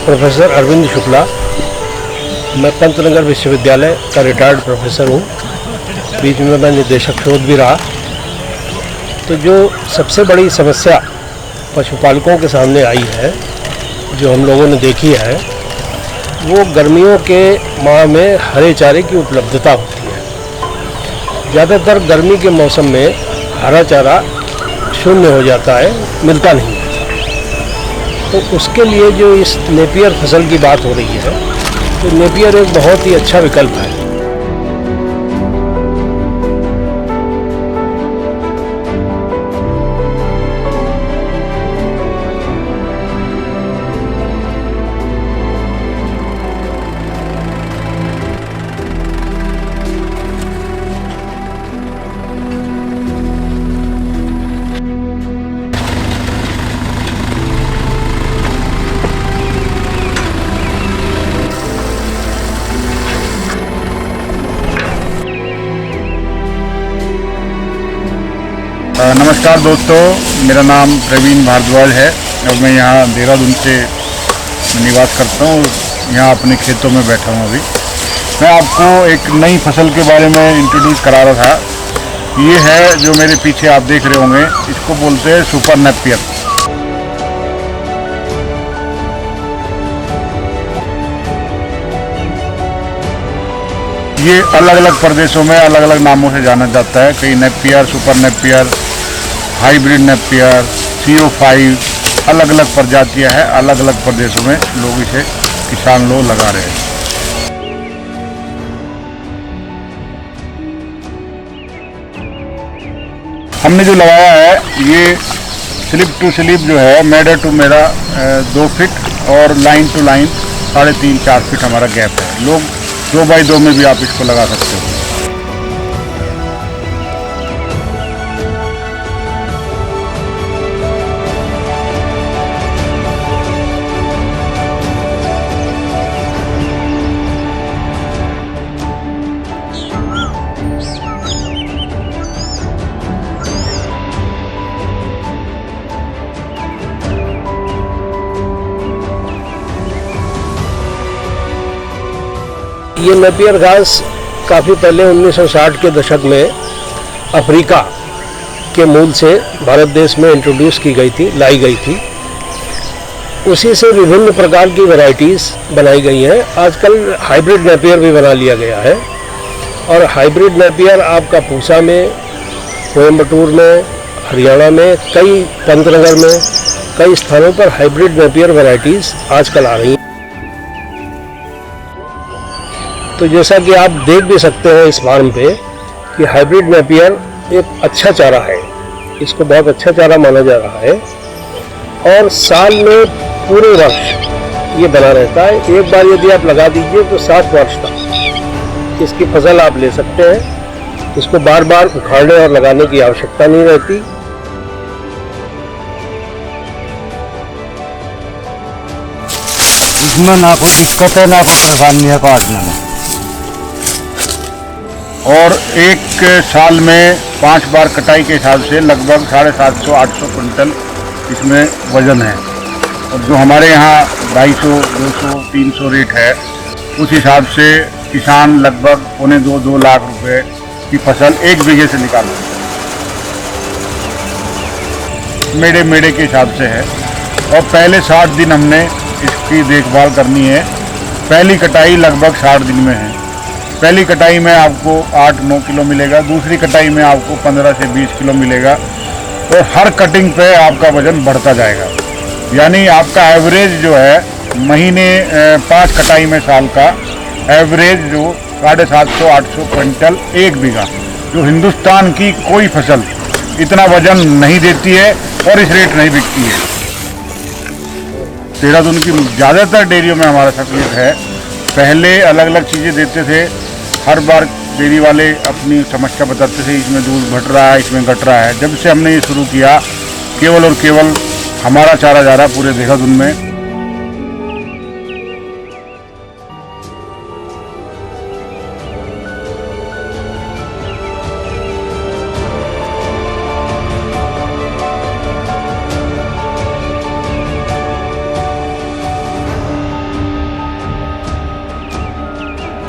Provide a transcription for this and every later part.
Professor Arvind Shukla. मैं पंतनगर विश्वविद्यालय का रिटायर्ड प्रोफेसर हूँ। बीच में मैं निदेशक शोध भी रहा। तो जो सबसे बड़ी समस्या पशुपालकों के सामने आई है, जो हम लोगों ने देखी है, वो गर्मियों के माह में हरे चारे की उपलब्धता होती है। ज़्यादातर गर्मी के मौसम में हरा चारा शून्य हो जाता है, मिलता नहीं है। तो उसके लिए जो इस नेपियर फसल की बात हो रही है, तो नेपियर एक बहुत ही अच्छा विकल्प है। नमस्कार दोस्तों, मेरा नाम प्रवीण भारद्वाज है और मैं यहाँ देहरादून से निवास करता हूँ। यहाँ अपने खेतों में बैठा हूँ। अभी मैं आपको एक नई फसल के बारे में इंट्रोड्यूस करा रहा था। ये है जो मेरे पीछे आप देख रहे होंगे, इसको बोलते हैं सुपर नेपियर। ये अलग अलग प्रदेशों में अलग अलग नामों से जाना जाता है। कहीं Napier, super Napier, hybrid Napier, CO5, अलग अलग प्रजातियां हैं। अलग अलग प्रदेशों में लोग इसे किसान लोग लगा रहे हैं। हमने जो लगाया है ये स्लिप टू स्लिप जो है, मेडर टू मेरा 2 फीट और लाइन टू लाइन 3.5-4 फीट हमारा गैप है। लोग 2x2 में भी आप इसको लगा सकते हो। ये नेपियर घास काफ़ी पहले 1960 के दशक में अफ्रीका के मूल से भारत देश में इंट्रोड्यूस की गई थी, लाई गई थी। उसी से विभिन्न प्रकार की वैरायटीज़ बनाई गई हैं। आजकल हाइब्रिड नेपियर भी बना लिया गया है और हाइब्रिड नेपियर आपका पूसा में, कोयम्बटूर में, हरियाणा में, कई पंतनगर में, कई स्थानों पर हाइब्रिड नेपियर वैरायटीज़ आजकल आ रही हैं। तो जैसा कि आप देख भी सकते हैं इस फार्म पे कि हाइब्रिड नेपियर एक अच्छा चारा है। इसको बहुत अच्छा चारा माना जा रहा है और साल में पूरे वर्ष ये बना रहता है। एक बार यदि आप लगा दीजिए तो 7 वर्ष तक इसकी फसल आप ले सकते हैं। इसको बार बार उखाड़ने और लगाने की आवश्यकता नहीं रहती। इसमें ना कोई दिक्कत है, ना कोई परेशानी है काटने में। और एक साल में 5 बार कटाई के हिसाब से लगभग 750-800 कुंटल इसमें वज़न है। और जो हमारे यहाँ 250, 200, 300 रेट है, उस हिसाब से किसान लगभग 2.25-2 लाख रुपए की फसल 1 बीघे से निकालते हैं। मेढ़े मेढ़े के हिसाब से है। और पहले 60 दिन हमने इसकी देखभाल करनी है। पहली कटाई लगभग 60 दिन में है। पहली कटाई में आपको 8-9 किलो मिलेगा, दूसरी कटाई में आपको 15 से 20 किलो मिलेगा और हर कटिंग पे आपका वजन बढ़ता जाएगा। यानी आपका एवरेज जो है महीने 5 कटाई में साल का एवरेज जो 750-800 क्विंटल 1 बीघा, जो हिंदुस्तान की कोई फसल इतना वजन नहीं देती है और इस रेट नहीं बिकती है। देहरादून की ज़्यादातर डेयरियों में हमारा सक्रिय है। पहले अलग अलग चीज़ें देते थे, हर बार डेयरी वाले अपनी समस्या बताते थे, इसमें दूध घट रहा है, इसमें घट रहा है। जब से हमने ये शुरू किया, केवल और केवल हमारा चारा जा रहा है पूरे देहरादून में।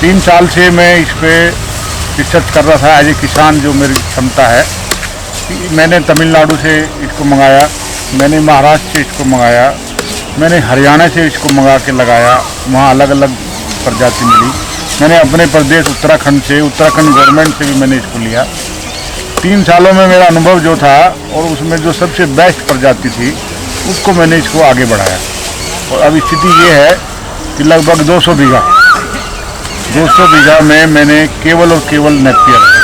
3 साल से मैं इस पे रिसर्च कर रहा था एज ए किसान, जो मेरी क्षमता है। मैंने तमिलनाडु से इसको मंगाया, मैंने महाराष्ट्र से इसको मंगाया, मैंने हरियाणा से इसको मंगा के लगाया, वहाँ अलग अलग प्रजाति मिली। मैंने अपने प्रदेश उत्तराखंड से, उत्तराखंड गवर्नमेंट से भी मैंने इसको लिया। 3 सालों में मेरा अनुभव जो था और उसमें जो सबसे बेस्ट प्रजाति थी उसको मैंने इसको आगे बढ़ाया। और अब स्थिति ये है कि लगभग 200 बीघा में मैंने केवल और केवल नेपियर है।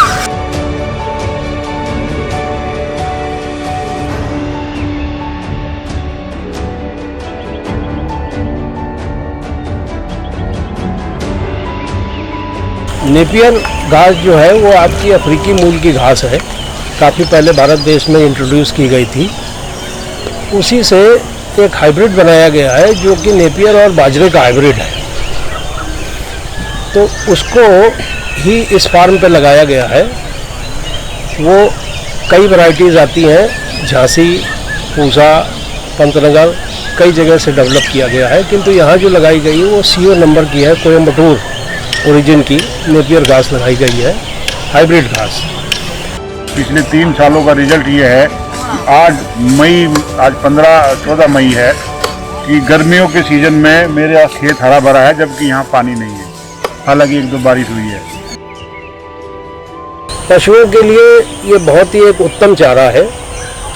नेपियर घास जो है वो आपकी अफ्रीकी मूल की घास है, काफ़ी पहले भारत देश में इंट्रोड्यूस की गई थी। उसी से एक हाइब्रिड बनाया गया है जो कि नेपियर और बाजरे का हाइब्रिड है, तो उसको ही इस फार्म पे लगाया गया है। वो कई वैरायटीज़ आती हैं, झांसी, पूसा, पंतनगर, कई जगह से डेवलप किया गया है, किंतु यहाँ जो लगाई गई है वो CO नंबर की है, कोयम्बटूर ओरिजिन की नेपियर घास लगाई गई है, हाइब्रिड घास। पिछले 3 सालों का रिजल्ट ये है कि आज 14 मई है कि गर्मियों के सीजन में मेरे यहाँ खेत हरा भरा है, जबकि यहाँ पानी नहीं है। हालांकि 1-2 बारिश हुई है। पशुओं के लिए ये बहुत ही एक उत्तम चारा है।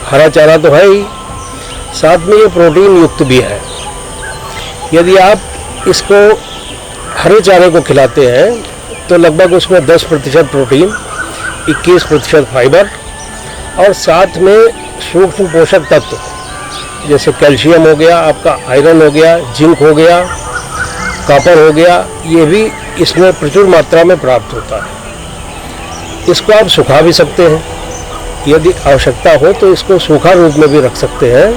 हरा चारा तो है ही, साथ में ये प्रोटीन युक्त भी है। यदि आप इसको हरे चारे को खिलाते हैं तो लगभग उसमें 10% प्रोटीन, 21% फाइबर और साथ में सूक्ष्म पोषक तत्व जैसे कैल्शियम हो गया, आपका आयरन हो गया, जिंक हो गया, कॉपर हो गया, ये भी इसमें प्रचुर मात्रा में प्राप्त होता है। इसको आप सुखा भी सकते हैं, यदि आवश्यकता हो तो इसको सूखा रूप में भी रख सकते हैं,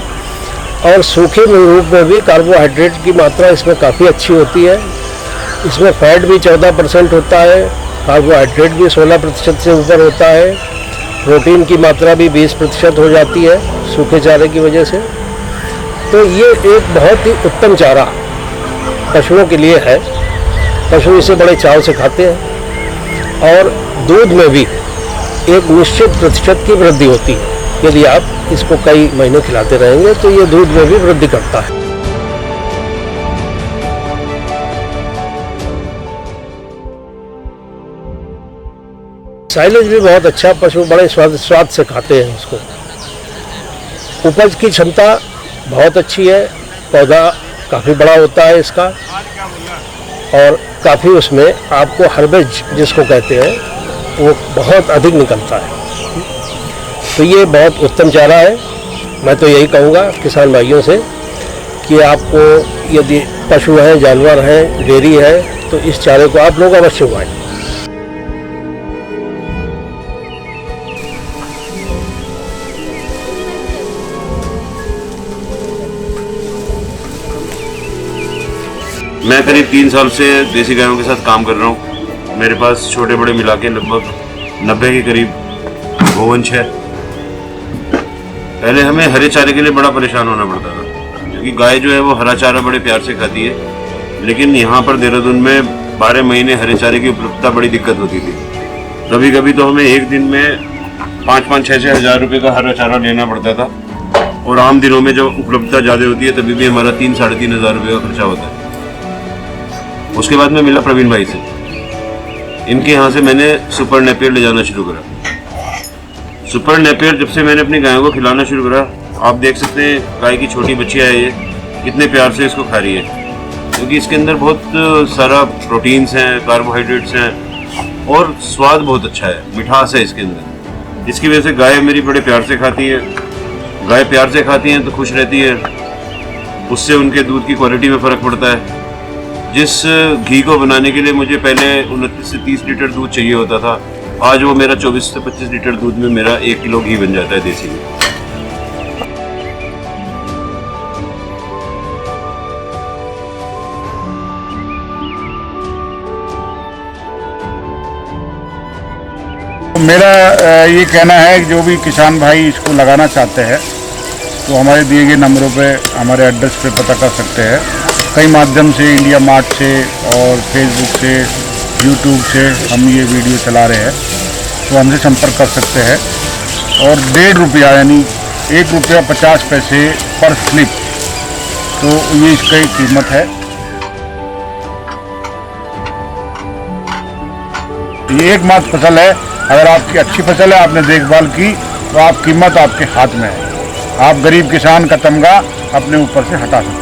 और सूखे रूप में भी कार्बोहाइड्रेट की मात्रा इसमें काफ़ी अच्छी होती है। इसमें फैट भी 14% होता है, कार्बोहाइड्रेट भी 16% से ऊपर होता है, प्रोटीन की मात्रा भी 20% हो जाती है सूखे चारे की वजह से। तो ये एक बहुत ही उत्तम चारा पशुओं के लिए है। पशु इसे बड़े चाव से खाते हैं और दूध में भी एक निश्चित प्रतिशत की वृद्धि होती है। यदि आप इसको कई महीने खिलाते रहेंगे तो ये दूध में भी वृद्धि करता है। साइलेज भी बहुत अच्छा, पशु बड़े स्वाद से खाते हैं उसको। उपज की क्षमता बहुत अच्छी है, पौधा काफ़ी बड़ा होता है इसका, और काफ़ी उसमें आपको हर्बेज जिसको कहते हैं वो बहुत अधिक निकलता है। तो ये बहुत उत्तम चारा है। मैं तो यही कहूँगा किसान भाइयों से कि आपको यदि पशु हैं, जानवर हैं, डेयरी है, तो इस चारे को आप लोग अवश्य उगाएं। मैं करीब 3 साल से देसी गायों के साथ काम कर रहा हूँ। मेरे पास छोटे बड़े मिला के लगभग 90 के करीब गोवंश है। पहले हमें हरे चारे के लिए बड़ा परेशान होना पड़ता था, क्योंकि गाय जो है वो हरा चारा बड़े प्यार से खाती है, लेकिन यहाँ पर देहरादून में 12 महीने हरे चारे की उपलब्धता बड़ी दिक्कत होती थी। कभी कभी तो हमें एक दिन में 5-5, 6-6 हज़ार रुपये का हरा चारा लेना पड़ता था, और आम दिनों में जब उपलब्धता ज़्यादा होती है तभी भी हमारा 3-3.5 हज़ार रुपये का खर्चा होता है। उसके बाद में मिला प्रवीण भाई से, इनके यहाँ से मैंने सुपर नेपियर ले जाना शुरू करा। सुपर नेपियर जब से मैंने अपनी गायों को खिलाना शुरू करा, आप देख सकते हैं गाय की छोटी बच्चियाँ है, ये कितने प्यार से इसको खा रही है, क्योंकि इसके अंदर बहुत सारा प्रोटीन्स हैं, कार्बोहाइड्रेट्स हैं, और स्वाद बहुत अच्छा है, मिठास है इसके अंदर। इसकी वजह से गाय मेरी बड़े प्यार से खाती है। गाय प्यार से खाती हैं तो खुश रहती है, उससे उनके दूध की क्वालिटी में फ़र्क पड़ता है। जिस घी को बनाने के लिए मुझे पहले 29 से 30 लीटर दूध चाहिए होता था, आज वो मेरा 24 से 25 लीटर दूध में मेरा 1 किलो घी बन जाता है देसी घी। मेरा ये कहना है कि जो भी किसान भाई इसको लगाना चाहते हैं तो हमारे दिए गए नंबरों पे, हमारे एड्रेस पे पता कर सकते हैं। कई माध्यम से, इंडिया मार्ट से और फेसबुक से यूट्यूब से हम ये वीडियो चला रहे हैं तो हमसे संपर्क कर सकते हैं। और 1.5 रुपया यानी 1 रुपया 50 पैसे पर स्लिप, तो ये इसकी कीमत है। ये एकमात्र फसल है, अगर आपकी अच्छी फसल है, आपने देखभाल की, तो आप कीमत आपके हाथ में है। आप गरीब किसान का तमगा अपने ऊपर से हटा सकते हैं।